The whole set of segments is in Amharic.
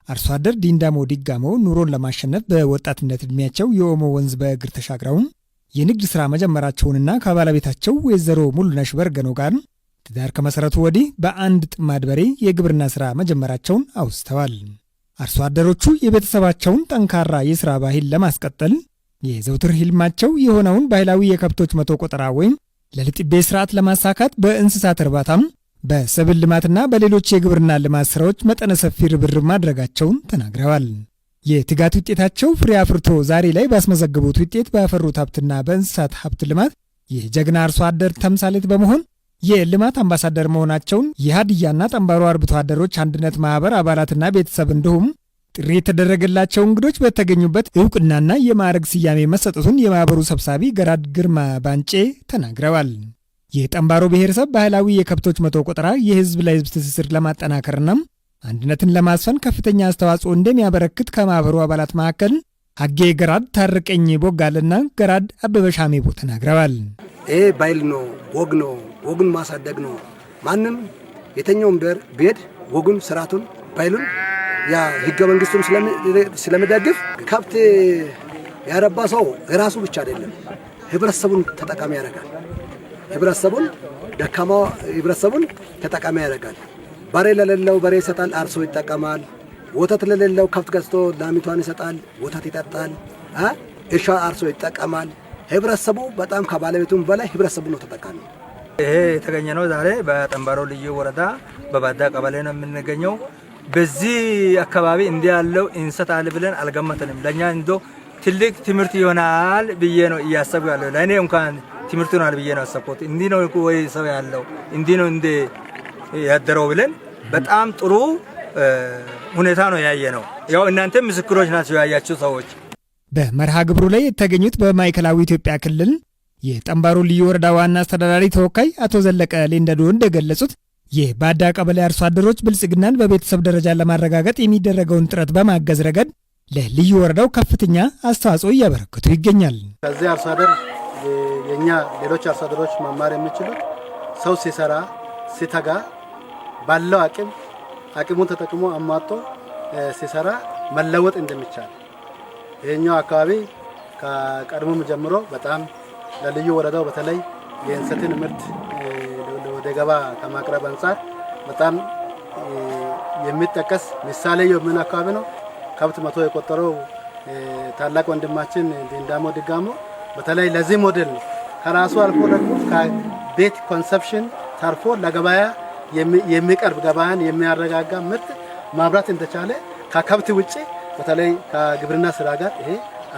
አርሶ አደር ዲንዳሞ ዲጋሞ ኑሮን ለማሸነፍ በወጣትነት እድሜያቸው የኦሞ ወንዝ በእግር ተሻግረው የንግድ ሥራ መጀመራቸውንና ከባለቤታቸው ወይዘሮ ሙሉነሽ በርገኖ ጋር ትዳር ከመሰረቱ ወዲህ በአንድ ጥማድ በሬ የግብርና ሥራ መጀመራቸውን አውስተዋል። አርሶ አደሮቹ የቤተሰባቸውን ጠንካራ የሥራ ባህል ለማስቀጠል የዘውትር ህልማቸው የሆነውን ባህላዊ የከብቶች መቶ ቆጠራ ወይም ለልጥቤ ስርዓት ለማሳካት በእንስሳት እርባታም በሰብል ልማትና በሌሎች የግብርና ልማት ስራዎች መጠነ ሰፊ ርብርብ ማድረጋቸውን ተናግረዋል። የትጋት ውጤታቸው ፍሬ አፍርቶ ዛሬ ላይ ባስመዘገቡት ውጤት ባፈሩት ሀብትና በእንስሳት ሀብት ልማት የጀግና አርሶ አደር ተምሳሌት በመሆን የልማት አምባሳደር መሆናቸውን የሀዲያና ጠንባሮ አርብቶ አደሮች አንድነት ማህበር አባላትና ቤተሰብ እንዲሁም ጥሪ የተደረገላቸው እንግዶች በተገኙበት እውቅናና የማዕረግ ስያሜ መሰጠቱን የማህበሩ ሰብሳቢ ገራድ ግርማ ባንጬ ተናግረዋል። የጠንባሮ ብሔረሰብ ባህላዊ የከብቶች መቶ ቆጠራ የህዝብ ለህዝብ ትስስር ለማጠናከርና አንድነትን ለማስፈን ከፍተኛ አስተዋጽኦ እንደሚያበረክት ከማህበሩ አባላት መካከል ሀጌ ገራድ ታርቀኝ ቦጋልና ገራድ አበበሻሜቦ ተናግረዋል። ይሄ ባይል ነው፣ ወግ ነው፣ ወጉን ማሳደግ ነው። ማንም የተኛውም ቤት ወጉን፣ ስርዓቱን፣ ባይሉን ያ ህገ መንግስቱም ስለሚደግፍ ከብት ያረባ ሰው ራሱ ብቻ አይደለም ህብረተሰቡን ተጠቃሚ ያደርጋል። ህብረተሰቡን ደካማ ህብረተሰቡን ተጠቃሚ ያደርጋል። በሬ ለሌለው በሬ ይሰጣል፣ አርሶ ይጠቀማል። ወተት ለሌለው ከብት ገዝቶ ላሚቷን ይሰጣል፣ ወተት ይጠጣል። እርሻ አርሶ ይጠቀማል። ህብረተሰቡ በጣም ከባለቤቱም በላይ ህብረተሰቡ ነው ተጠቃሚ። ይሄ የተገኘ ነው ዛሬ በጠንባሮ ልዩ ወረዳ በባዳ ቀበሌ ነው የምንገኘው። በዚህ አካባቢ እንዲህ ያለው እንሰት አለ ብለን አልገመተንም። ለኛ እንዶ ትልቅ ትምህርት ይሆናል ብዬ ነው እያሰቡ ያለው። ለእኔ እንኳን ትምህርት ይሆናል ብዬ ነው ያሰብኩት። እንዲህ ነው ወይ ሰው ያለው እንዲህ ነው እንደ ያደረው ብለን በጣም ጥሩ ሁኔታ ነው ያየ ነው። ያው እናንተ ምስክሮች ናቸው ያያችሁ ሰዎች። በመርሃ ግብሩ ላይ የተገኙት በማዕከላዊ ኢትዮጵያ ክልል የጠንባሮ ልዩ ወረዳ ዋና አስተዳዳሪ ተወካይ አቶ ዘለቀ ሌንደዶ እንደገለጹት የባዳ ቀበሌ አርሶ አደሮች ብልጽግናን በቤተሰብ ደረጃ ለማረጋገጥ የሚደረገውን ጥረት በማገዝ ረገድ ለልዩ ወረዳው ከፍተኛ አስተዋጽኦ እያበረከቱ ይገኛል። ከዚህ አርሶ አደር የኛ ሌሎች አርሶ አደሮች መማር የሚችሉት ሰው ሲሰራ ሲተጋ ባለው አቅሙን ተጠቅሞ አሟጦ ሲሰራ መለወጥ እንደሚቻል ይሄኛው አካባቢ ከቀድሞም ጀምሮ በጣም ለልዩ ወረዳው በተለይ የእንሰትን ምርት ወደ ገባ ከማቅረብ አንጻር በጣም የሚጠቀስ ምሳሌ የምን አካባቢ ነው። ከብት መቶ የቆጠረው ታላቅ ወንድማችን ዲንዳሞ ዲጋሞ በተለይ ለዚህ ሞዴል ነው። ከራሱ አልፎ ደግሞ ከቤት ኮንሰፕሽን ተርፎ ለገበያ የሚቀርብ ገበያን የሚያረጋጋ ምርት ማምራት እንደቻለ ከከብት ውጪ በተለይ ከግብርና ስራ ጋር ይሄ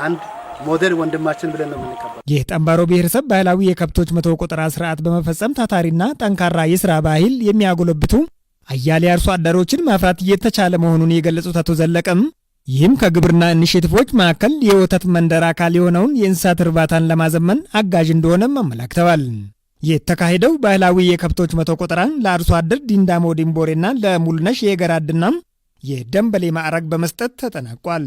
አንድ ሞዴል ወንድማችን ብለን ነው የምንቀበለው። የጠንባሮ ብሔረሰብ ባህላዊ የከብቶች መቶ ቆጠራ ስርዓት በመፈጸም ታታሪና ጠንካራ የስራ ባህል የሚያጎለብቱ አያሌ አርሶ አደሮችን ማፍራት እየተቻለ መሆኑን የገለጹት አቶ ዘለቀም ይህም ከግብርና ኢኒሼቲቮች መካከል የወተት መንደር አካል የሆነውን የእንስሳት እርባታን ለማዘመን አጋዥ እንደሆነም አመላክተዋል። የተካሄደው ባህላዊ የከብቶች መቶ ቆጠራን ለአርሶ አደር ዲንዳሞ ዲምቦሬና ለሙሉነሽ የገራድና የደንበሌ ማዕረግ በመስጠት ተጠናቋል።